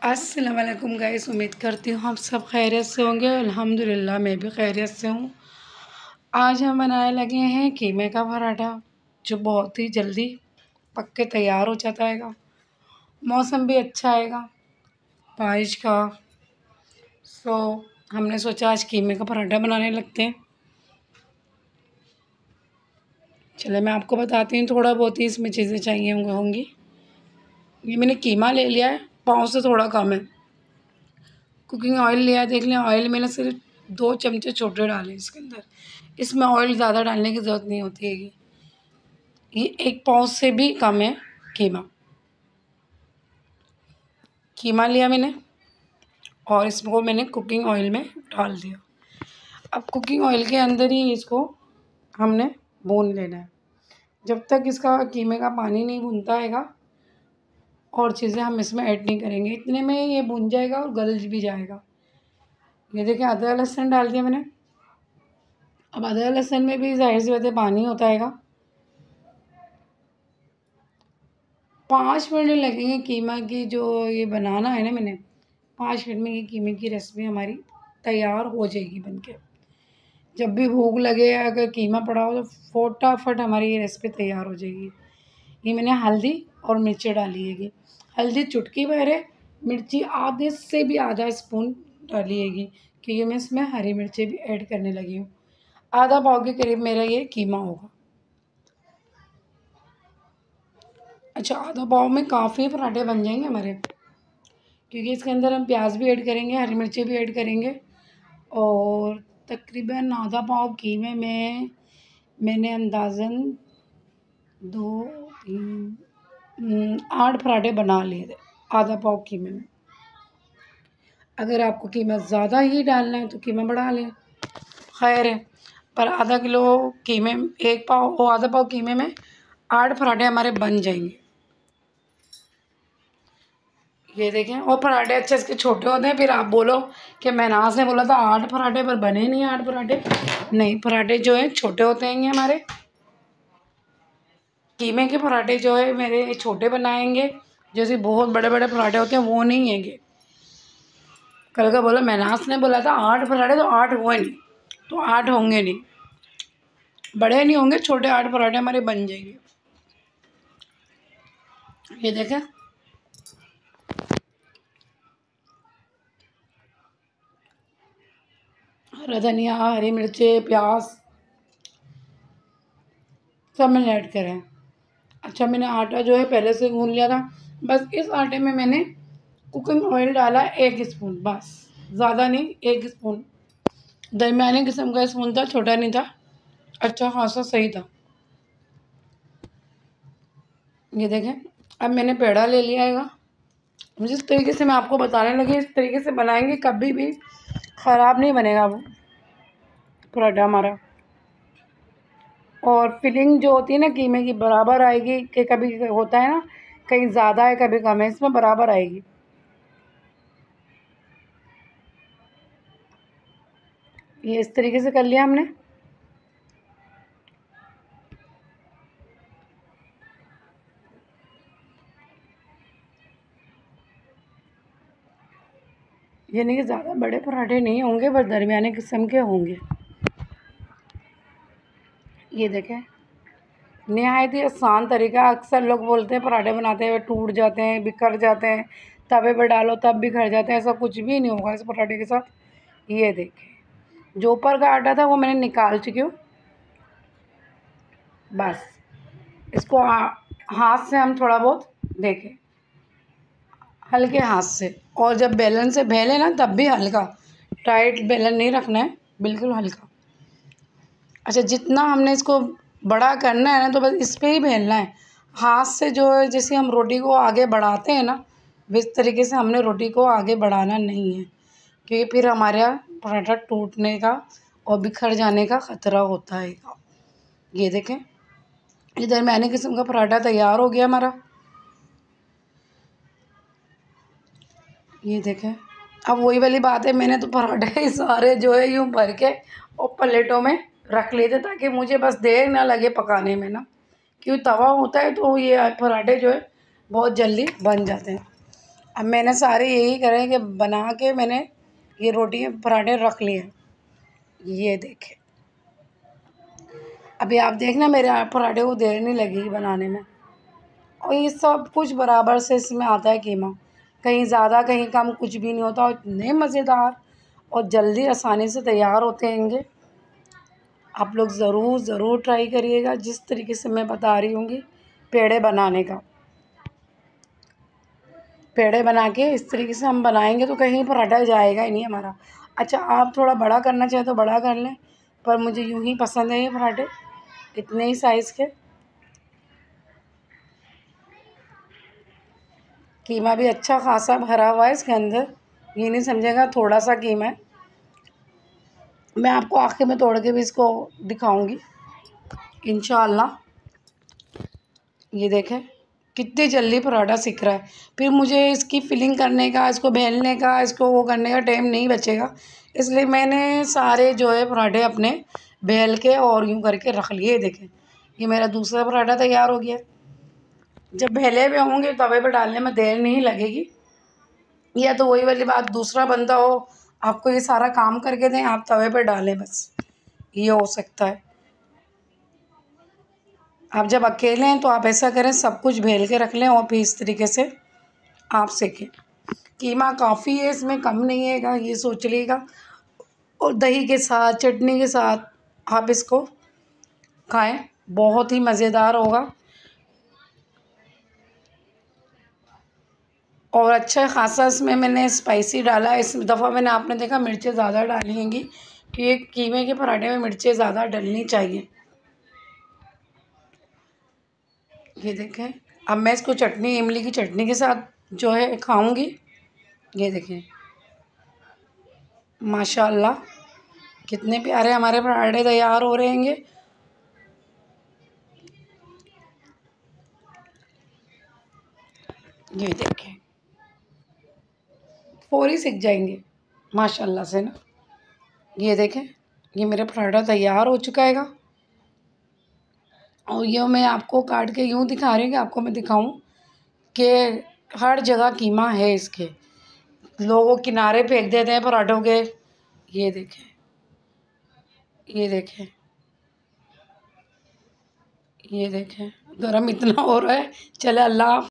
अस्सलाम वालेकुम गाइस, उम्मीद करती हूँ आप सब खैरियत से होंगे। अल्हम्दुलिल्लाह मैं भी खैरियत से हूँ। आज हम बनाने लगे हैं कीमे का पराठा, जो बहुत ही जल्दी पक के तैयार हो जाता है। मौसम भी अच्छा आएगा बारिश का, सो हमने सोचा आज कीमे का पराठा बनाने लगते हैं। चले मैं आपको बताती हूँ, थोड़ा बहुत ही इसमें चीज़ें चाहिए होंगी। ये मैंने कीमा ले लिया है, पाव से थोड़ा कम है। कुकिंग ऑयल लिया है, देख लें। ऑयल मैंने सिर्फ 2 चमचे छोटे डाले इसके अंदर। इसमें ऑयल ज़्यादा डालने की ज़रूरत नहीं होती है। ये 1 पाव से भी कम है कीमा। कीमा लिया मैंने और इसको मैंने कुकिंग ऑयल में डाल दिया। अब कुकिंग ऑयल के अंदर ही इसको हमने भून लेना है, जब तक इसका कीमे का पानी नहीं भूनता हैगा। और चीज़ें हम इसमें ऐड नहीं करेंगे, इतने में ये भून जाएगा और गल भी जाएगा। ये देखिए, अदरक लहसुन डाल दिया मैंने। अब अदरक लहसुन में भी ज़ाहिर सी बात है पानी होता हैगा। 5 मिनट लगेंगे कीमा की, जो ये बनाना है ना मैंने, 5 मिनट में ये कीमे की रेसिपी हमारी तैयार हो जाएगी बनके। जब भी भूख लगे, अगर कीमा पड़ा हो तो फटाफट हमारी ये रेसिपी तैयार हो जाएगी। ये मैंने हल्दी और मिर्ची डाली हैगी। हल्दी चुटकी भर है, मिर्ची आधे से भी आधा स्पून डाली हैगी, क्योंकि मैं इसमें हरी मिर्ची भी ऐड करने लगी हूँ। आधा पाव के करीब मेरा ये कीमा होगा। अच्छा, आधा पाव में काफ़ी पराठे बन जाएंगे हमारे, क्योंकि इसके अंदर हम प्याज भी ऐड करेंगे, हरी मिर्ची भी ऐड करेंगे। और तकरीबन आधा पाव कीमे में मैंने अंदाज़न 2, 3, 8 पराठे बना लिए थे आधा पाव कीमे में। अगर आपको कीमा ज़्यादा ही डालना है तो कीमा बढ़ा लें, खैर है। पर आधा किलो कीमे, 1 पाव और आधा पाव कीमे में 8 पराठे हमारे बन जाएंगे। ये देखें, और पराठे अच्छे इसके छोटे होते हैं। फिर आप बोलो कि महनाज ने बोला था 8 पराठे, पर बने नहीं 8 पराठे। नहीं, पराठे जो है छोटे होते हैं हमारे। कीमे के पराठे जो है मेरे छोटे बनाएंगे, जैसे बहुत बड़े बड़े पराठे होते हैं वो नहीं हैंगे। कल का बोला महनाज ने बोला था 8 पराठे, तो 8 हुए नहीं, तो 8 होंगे नहीं, बड़े नहीं होंगे, छोटे 8 पराठे हमारे बन जाएंगे। ये देखें, हरा धनिया, हरी मिर्ची, प्याज सब मैंने ऐड करें। अच्छा, मैंने आटा जो है पहले से गूँध लिया था। बस इस आटे में मैंने कुकिंग ऑयल डाला 1 स्पून, बस, ज़्यादा नहीं, 1 स्पून। दरमियाने किस्म का स्पून था, छोटा नहीं था, अच्छा खासा सही था। ये देखें, अब मैंने पेड़ा ले लिया है। जिस तरीके से मैं आपको बताने लगी, इस तरीके से बनाएंगे, कभी भी ख़राब नहीं बनेगा वो पराठा हमारा। और फिलिंग जो होती है ना कीमे की, बराबर आएगी। कि कभी होता है ना, कहीं ज़्यादा है कभी कम है, इसमें बराबर आएगी। ये इस तरीके से कर लिया हमने। यानी कि ज़्यादा बड़े पराठे नहीं होंगे, पर दरमियाने किस्म के होंगे। ये देखें, नहायत ही आसान तरीका। अक्सर लोग बोलते हैं पराठे बनाते हुए टूट जाते हैं, बिखर जाते हैं, तवे पर डालो तब बिखर जाते हैं। ऐसा कुछ भी नहीं होगा इस पराठे के साथ। ये देखें, जो ऊपर का आटा था वो मैंने निकाल चुकी हूँ। बस इसको हाथ से हम थोड़ा बहुत देखें, हल्के हाथ से। और जब बेलन से बेलें ना, तब भी हल्का, टाइट बेलन नहीं रखना है, बिल्कुल हल्का। अच्छा, जितना हमने इसको बड़ा करना है ना, तो बस इस पर ही बेलना है हाथ से। जो है जैसे हम रोटी को आगे बढ़ाते हैं ना, इस तरीके से हमने रोटी को आगे बढ़ाना नहीं है, क्योंकि फिर हमारा पराठा टूटने का और बिखर जाने का ख़तरा होता है। ये देखें, इधर मैंने किस्म का पराठा तैयार हो गया हमारा। ये देखें, अब वही वाली बात है, मैंने तो पराठे सारे जो है यूँ भर के और प्लेटों में रख लिए थे, ताकि मुझे बस देर ना लगे पकाने में ना, क्योंकि तवा होता है तो ये पराठे जो है बहुत जल्दी बन जाते हैं। अब मैंने सारे यही करे कि बना के मैंने ये रोटी पराठे रख लिए। ये देखें, अभी आप देखना मेरे पराठे को देर नहीं लगेगी बनाने में। और ये सब कुछ बराबर से इसमें आता है कीमा, कहीं ज़्यादा कहीं कम कुछ भी नहीं होता, और इतने मज़ेदार और जल्दी आसानी से तैयार होते हैंगे। आप लोग ज़रूर ट्राई करिएगा जिस तरीके से मैं बता रही हूँगी पेड़े बनाने का। पेड़े बना के इस तरीके से हम बनाएंगे तो कहीं पराठा जाएगा ही नहीं हमारा। अच्छा, आप थोड़ा बड़ा करना चाहें तो बड़ा कर लें, पर मुझे यूँ ही पसंद है ये पराठे, इतने ही साइज़ के। कीमा भी अच्छा खासा भरा हुआ है इसके अंदर, ये नहीं समझेगा थोड़ा सा कीमा है। मैं आपको आखिर में तोड़ के भी इसको दिखाऊंगी इंशाअल्लाह। ये देखें कितनी जल्दी पराठा सिक रहा है। फिर मुझे इसकी फिलिंग करने का, इसको बेलने का, इसको वो करने का टाइम नहीं बचेगा, इसलिए मैंने सारे जो है पराठे अपने बेल के और यूँ करके रख लिए। देखें ये मेरा दूसरा पराठा तैयार हो गया। जब बेले हुए होंगे तवे पर डालने में देर नहीं लगेगी। या तो वही वाली बात, दूसरा बंदा हो आपको ये सारा काम करके दें, आप तवे पर डालें, बस ये हो सकता है। आप जब अकेले हैं तो आप ऐसा करें, सब कुछ बेल के रख लें और फिर इस तरीके से आप सेकें। कीमा काफ़ी है, इसमें कम नहीं है, ये सोच लीजिएगा। और दही के साथ, चटनी के साथ आप इसको खाएं, बहुत ही मज़ेदार होगा। और अच्छा ख़ासा इसमें मैंने स्पाइसी डाला है। इस दफ़ा मैंने, आपने देखा मिर्चें ज़्यादा डाली हैंगी, कि कीमे के पराठे में मिर्चें ज़्यादा डलनी चाहिए। ये देखें, अब मैं इसको चटनी, इमली की चटनी के साथ जो है खाऊंगी। ये देखें माशाल्लाह कितने प्यारे हमारे पराठे तैयार हो रहे हैंगे। ये देखें फौरी सीख जाएंगे माशाल्लाह से ना। ये देखें ये मेरा पराठा तैयार हो चुका है। और ये मैं आपको काट के यूँ दिखा रही हूँ कि आपको मैं दिखाऊं कि हर जगह कीमा है इसके। लोग किनारे फेंक देते हैं पराठों के। ये देखें, ये देखें, ये देखें, गरम इतना हो रहा है। चले अल्लाह।